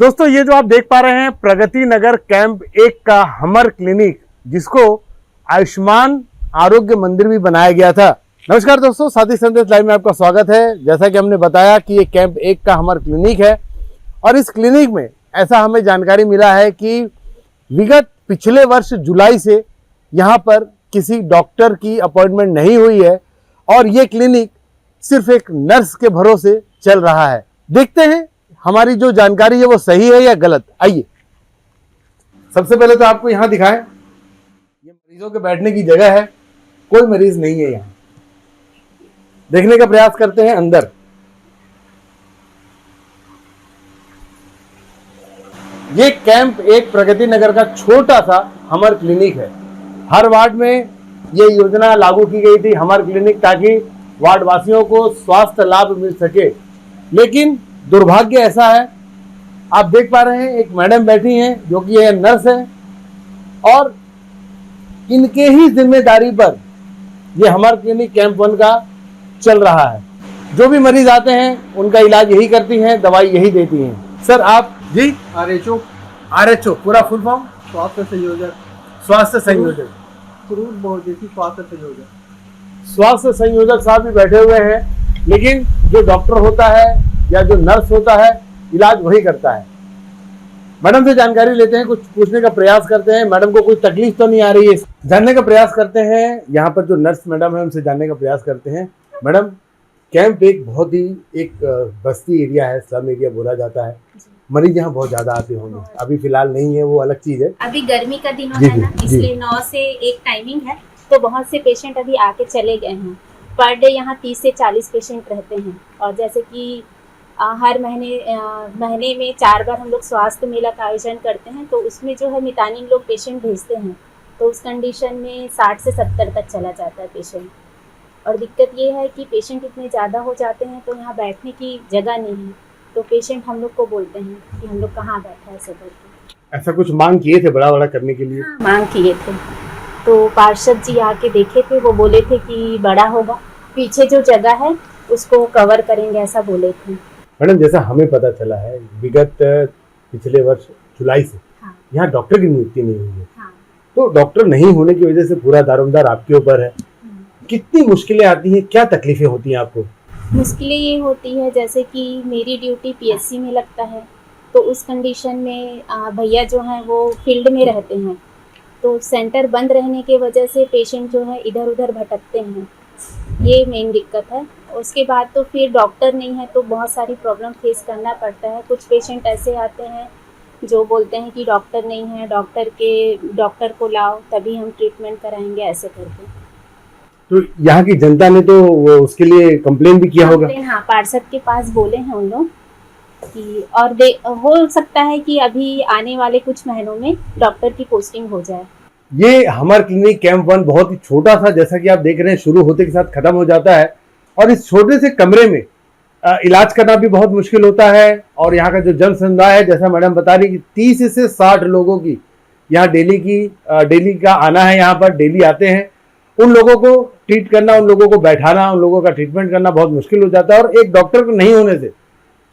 दोस्तों ये जो आप देख पा रहे हैं प्रगति नगर कैंप 1 का हमर क्लिनिक, जिसको आयुष्मान आरोग्य मंदिर भी बनाया गया था। नमस्कार दोस्तों, साथी संदेश लाइव में आपका स्वागत है। जैसा कि हमने बताया कि ये कैंप 1 का हमर क्लिनिक है और इस क्लिनिक में ऐसा हमें जानकारी मिला है कि विगत पिछले वर्ष जुलाई से यहाँ पर किसी डॉक्टर की अपॉइंटमेंट नहीं हुई है और ये क्लिनिक सिर्फ एक नर्स के भरोसे चल रहा है। देखते हैं हमारी जो जानकारी है वो सही है या गलत। आइए, सबसे पहले तो आपको यहाँ दिखाएं, ये मरीजों के बैठने की जगह है। कोई मरीज नहीं है यहाँ। देखने का प्रयास करते हैं अंदर। ये कैंप 1 प्रगति नगर का छोटा सा हमर क्लिनिक है। हर वार्ड में ये योजना लागू की गई थी, हमर क्लिनिक, ताकि वार्ड वासियों को स्वास्थ्य लाभ मिल सके। लेकिन दुर्भाग्य ऐसा है, आप देख पा रहे हैं एक मैडम बैठी हैं जो कि नर्स है और इनके ही जिम्मेदारी पर ये हमारा क्लिनिक कैंप 1 का चल रहा है। जो भी मरीज आते हैं उनका इलाज यही करती हैं, दवाई यही देती हैं। सर आप जी? आरएचओ पूरा फुल फॉर्म? स्वास्थ्य संयोजक। स्वास्थ्य संयोजक, स्वास्थ्य संयोजक साहब भी बैठे हुए हैं। लेकिन जो डॉक्टर होता है या जो नर्स होता है, इलाज वही करता है। मैडम से जानकारी लेते हैं, कुछ पूछने का प्रयास करते हैं। मैडम को कोई तकलीफ तो नहीं आ रही है, जानने का प्रयास करते हैं। यहाँ पर जो नर्स मैडम है उनसे जानने का प्रयास करते हैं। मैडम, कैंप 1 बहुत ही एक बस्ती एरिया है, स्लम एरिया बोला जाता है। मरीज यहाँ बहुत ज्यादा आते होंगे, अभी फिलहाल नहीं है, वो अलग चीज है। अभी गर्मी का दिन है ना, इसलिए 9 से 1 टाइमिंग है, तो बहुत से पेशेंट अभी आके चले गए हैं। पर डे यहाँ 30 से 40 पेशेंट रहते हैं। और जैसे कि हर महीने में 4 बार हम लोग स्वास्थ्य मेला का आयोजन करते हैं, तो उसमें जो है मितानिन लोग पेशेंट भेजते हैं, तो उस कंडीशन में 60 से 70 तक चला जाता है पेशेंट। और दिक्कत ये है कि पेशेंट इतने ज़्यादा हो जाते हैं तो यहाँ बैठने की जगह नहीं है, तो पेशेंट हम लोग को बोलते हैं कि हम लोग कहाँ बैठा है, ऐसे करके। ऐसा कुछ मांग किए थे बड़ा करने के लिए? हाँ, मांग किए थे, तो पार्षद जी आके देखे थे, वो बोले थे कि बड़ा होगा, पीछे जो जगह है उसको कवर करेंगे, ऐसा बोले थे। मैडम, जैसा हमें पता चला है विगत पिछले वर्ष जुलाई से यहाँ डॉक्टर की नियुक्ति नहीं हुई है। तो डॉक्टर नहीं होने की वजह से पूरा दारोमदार आपके ऊपर है। कितनी मुश्किलें आती हैं, क्या तकलीफें होती हैं आपको? मुश्किलें ये होती है जैसे कि मेरी ड्यूटी पीएससी में लगता है, तो उस कंडीशन में भैया जो हैं वो फील्ड में रहते हैं, तो सेंटर बंद रहने की वजह से पेशेंट जो है इधर उधर भटकते हैं, ये मेन दिक्कत है। उसके बाद तो फिर डॉक्टर नहीं है तो बहुत सारी प्रॉब्लम फेस करना पड़ता है। कुछ पेशेंट ऐसे आते हैं जो बोलते हैं कि डॉक्टर नहीं है, डॉक्टर को लाओ तभी हम ट्रीटमेंट कराएंगे, ऐसे करके। तो यहाँ की जनता ने तो उसके लिए कंप्लेन भी किया होगा? हाँ, पार्षद के पास बोले हैं उन लोग कि, और हो सकता है कि अभी आने वाले कुछ महीनों में डॉक्टर की पोस्टिंग हो जाए। ये हमारा क्लिनिक कैंप 1 बहुत ही छोटा सा, जैसा कि आप देख रहे हैं, शुरू होते के साथ खत्म हो जाता है और इस छोटे से कमरे में इलाज करना भी बहुत मुश्किल होता है। और यहाँ का जो जन समुदाय है, जैसा मैडम बता रही कि 30 से 60 लोगों की यहाँ डेली का आना है, यहाँ पर डेली आते हैं। उन लोगों को ट्रीट करना, उन लोगों को बैठाना, उन लोगों का ट्रीटमेंट करना बहुत मुश्किल हो जाता है। और एक डॉक्टर को नहीं होने से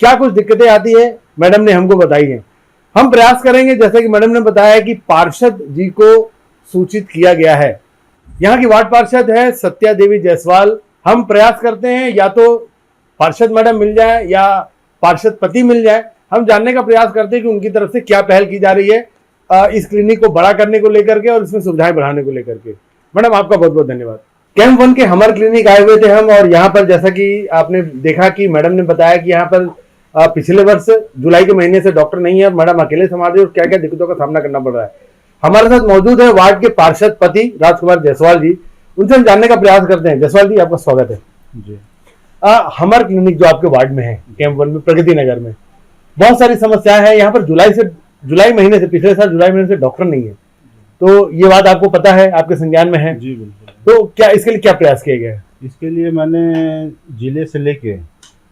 क्या कुछ दिक्कतें आती है मैडम ने हमको बताई है। हम प्रयास करेंगे, जैसे कि मैडम ने बताया कि पार्षद जी को सूचित किया गया है। यहाँ की वार्ड पार्षद है सत्या देवी जायसवाल। हम प्रयास करते हैं या तो पार्षद मैडम मिल जाए या पार्षद पति मिल जाए। हम जानने का प्रयास करते हैं कि उनकी तरफ से क्या पहल की जा रही है इस क्लिनिक को बड़ा करने को लेकर के और इसमें सुविधाएं बढ़ाने को लेकर के। मैडम, आपका बहुत बहुत धन्यवाद। कैंप 1 के हमारे क्लिनिक आए हुए थे हम, और यहाँ पर जैसा कि आपने देखा कि मैडम ने बताया कि यहाँ पर पिछले वर्ष जुलाई के महीने से डॉक्टर नहीं है। मैडम अकेले संभाल रही और क्या क्या दिक्कतों का सामना करना पड़ रहा है। हमारे साथ मौजूद है वार्ड के पार्षद पति राजकुमार जायसवाल जी, उनसे हम जानने का प्रयास करते हैं। जायसवाल जी, आपका स्वागत है जी। हमारा क्लिनिक जो आपके वार्ड में है कैंप 1 में प्रगति नगर में, बहुत सारी समस्याएं हैं। यहाँ पर जुलाई महीने से, पिछले साल जुलाई महीने से डॉक्टर नहीं है, तो ये बात आपको पता है, आपके संज्ञान में है? जी बिल्कुल। तो क्या इसके लिए क्या प्रयास किए गए? इसके लिए मैंने जिले से लेके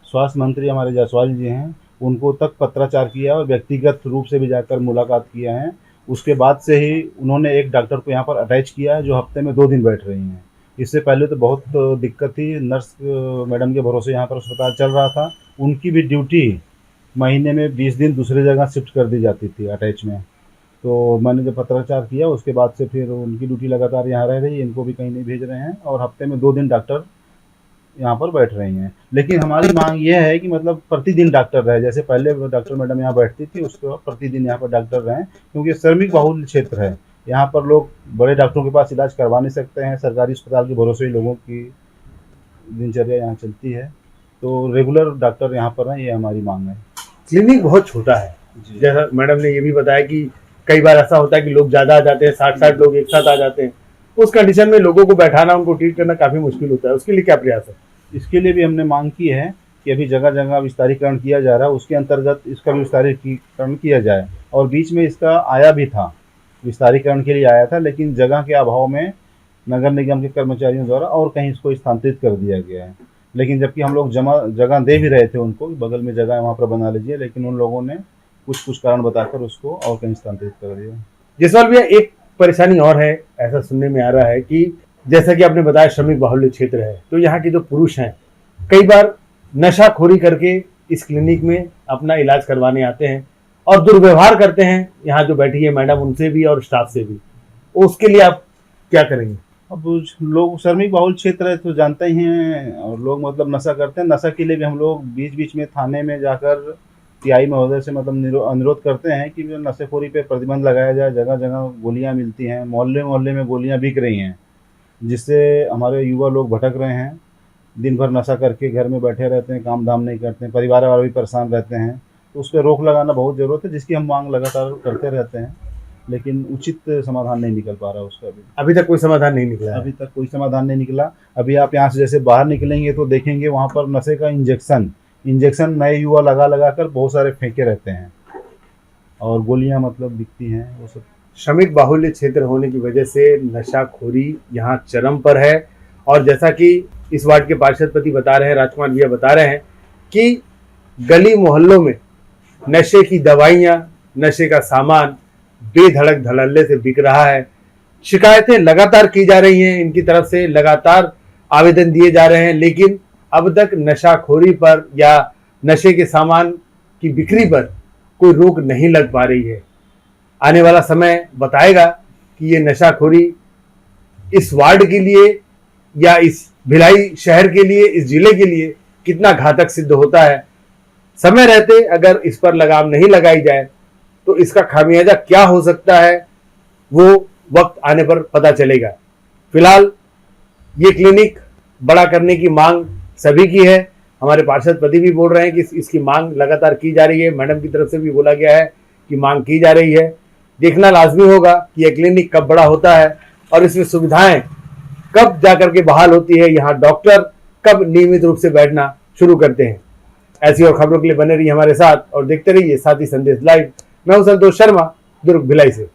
स्वास्थ्य मंत्री हमारे जायसवाल जी हैं उनको तक पत्राचार किया और व्यक्तिगत रूप से भी जाकर मुलाकात किया है। उसके बाद से ही उन्होंने एक डॉक्टर को यहाँ पर अटैच किया है जो हफ्ते में 2 दिन बैठ रही हैं। इससे पहले तो बहुत दिक्कत थी, नर्स मैडम के भरोसे यहाँ पर अस्पताल चल रहा था। उनकी भी ड्यूटी महीने में 20 दिन दूसरी जगह शिफ्ट कर दी जाती थी अटैच में। तो मैंने जब पत्राचार किया उसके बाद से फिर उनकी ड्यूटी लगातार यहाँ रह रही है, इनको भी कहीं नहीं भेज रहे हैं और हफ्ते में 2 दिन डॉक्टर यहाँ पर बैठ रही हैं। लेकिन हमारी मांग ये है कि मतलब प्रतिदिन डॉक्टर रहे, जैसे पहले डॉक्टर मैडम यहाँ बैठती थी उसके बाद प्रतिदिन यहाँ पर डॉक्टर रहें, क्योंकि श्रमिक बहुल क्षेत्र है। यहाँ पर लोग बड़े डॉक्टरों के पास इलाज करवा नहीं सकते हैं, सरकारी अस्पताल के भरोसे ही लोगों की दिनचर्या यहाँ चलती है। तो रेगुलर डॉक्टर यहाँ पर रहें, ये हमारी मांग है। क्लिनिक बहुत छोटा है, जैसा मैडम ने ये भी बताया कि कई बार ऐसा होता है कि लोग ज्यादा आ जाते हैं, 60 लोग एक साथ आ जाते हैं, उस कंडीशन में लोगों को बैठाना, उनको ट्रीट करना काफी मुश्किल होता है। उसके लिए क्या प्रयास है? इसके लिए भी हमने मांग की है कि अभी जगह जगह विस्तारीकरण किया जा रहा है, उसके अंतर्गत इसका भी विस्तारीकरण किया जाए। और बीच में इसका आया भी था, विस्तारीकरण के लिए आया था, लेकिन जगह के अभाव में नगर निगम के कर्मचारियों द्वारा और कहीं इसको स्थानांतरित कर दिया गया है। लेकिन जबकि हम लोग जगह दे भी रहे थे उनको, बगल में जगह है वहाँ पर बना लीजिए, लेकिन उन लोगों ने कुछ कारण बताकर उसको और कहीं स्थानांतरित कर दिया। जसवाल भैया, एक परेशानी और है, ऐसा सुनने में आ रहा है कि जैसा कि आपने बताया श्रमिक बाहुल्य क्षेत्र है, तो यहाँ के जो पुरुष हैं कई बार नशाखोरी करके इस क्लिनिक में अपना इलाज करवाने आते हैं और दुर्व्यवहार करते हैं, यहाँ जो बैठी है मैडम उनसे भी और स्टाफ से भी। उसके लिए आप क्या करेंगे? अब लोग श्रमिक बहुल क्षेत्र है तो जानते ही हैं, और लोग मतलब नशा करते हैं। नशा के लिए भी हम लोग बीच बीच में थाने में जाकर टीआई महोदय से मतलब अनुरोध करते हैं कि नशेखोरी पे प्रतिबंध लगाया जाए। जगह जगह गोलियां मिलती हैं, मोहल्ले मोहल्ले में गोलियां बिक रही हैं, जिससे हमारे युवा लोग भटक रहे हैं, दिन भर नशा करके घर में बैठे रहते हैं, काम धाम नहीं करते हैं, परिवार वाले भी परेशान रहते हैं। तो उस पर रोक लगाना बहुत ज़रूरत है, जिसकी हम मांग लगातार करते रहते हैं, लेकिन उचित समाधान नहीं निकल पा रहा उसका। अभी तक कोई समाधान नहीं निकला है? अभी तक कोई समाधान नहीं निकला। अभी आप यहाँ से जैसे बाहर निकलेंगे तो देखेंगे वहाँ पर नशे का इंजेक्शन नए युवा लगा कर बहुत सारे फेंके रहते हैं, और गोलियां मतलब बिकती हैं वो सब। श्रमिक बाहुल्य क्षेत्र होने की वजह से नशाखोरी यहाँ चरम पर है। और जैसा कि इस वार्ड के पार्षद पति बता रहे हैं, राजकुमार भैया बता रहे हैं कि गली मोहल्लों में नशे की दवाइयाँ, नशे का सामान बेधड़क धड़ल्ले से बिक रहा है। शिकायतें लगातार की जा रही हैं, इनकी तरफ से लगातार आवेदन दिए जा रहे हैं, लेकिन अब तक नशाखोरी पर या नशे के सामान की बिक्री पर कोई रोक नहीं लग पा रही है। आने वाला समय बताएगा कि ये नशाखोरी इस वार्ड के लिए या इस भिलाई शहर के लिए, इस जिले के लिए कितना घातक सिद्ध होता है। समय रहते अगर इस पर लगाम नहीं लगाई जाए तो इसका खामियाजा क्या हो सकता है वो वक्त आने पर पता चलेगा। फिलहाल ये क्लिनिक बड़ा करने की मांग सभी की है। हमारे पार्षद पति भी बोल रहे हैं कि इसकी मांग लगातार की जा रही है, मैडम की तरफ से भी बोला गया है कि मांग की जा रही है। देखना लाजमी होगा कि यह क्लिनिक कब बड़ा होता है और इसमें सुविधाएं कब जाकर के बहाल होती है, यहाँ डॉक्टर कब नियमित रूप से बैठना शुरू करते हैं। ऐसी और खबरों के लिए बने रहिए हमारे साथ और देखते रहिए साथी संदेश लाइव। मैं हूं संतोष शर्मा, दुर्ग भिलाई से।